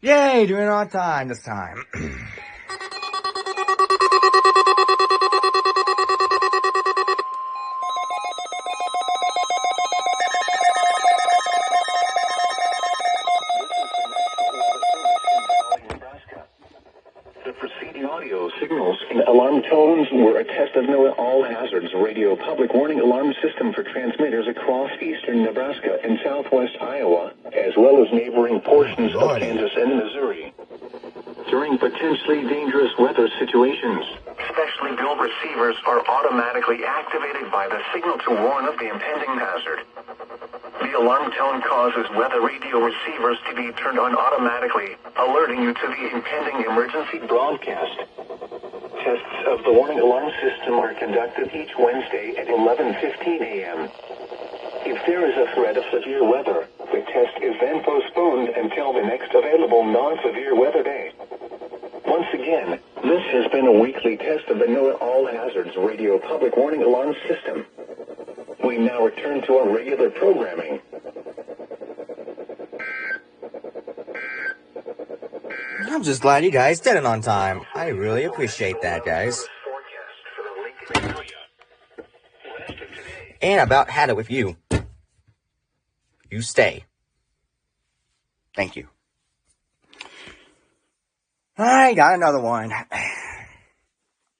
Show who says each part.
Speaker 1: Yay, doing it on time this time.
Speaker 2: The preceding audio signals and alarm tones were a test of NOAA All Hazards Radio Public Warning Alarm System for transmitters across eastern Nebraska and southwest Iowa, as well as neighboring portions of Kansas and Missouri. During potentially dangerous weather situations, specially built receivers are automatically activated by the signal to warn of the impending hazard. The alarm tone causes weather radio receivers to be turned on automatically, alerting you to the impending emergency broadcast. Tests of the warning alarm system are conducted each Wednesday at 11:15 a.m. If there is a threat of severe weather, the test is then postponed until the next available non-severe weather day. Once again, this has been a weekly test of the NOAA All Hazards Radio Public Warning Alarm System. We now return to our regular programming.
Speaker 1: I'm just glad you guys did it on time. I really appreciate that, guys. And about had it with you. You stay. Thank you. Alright, got another one.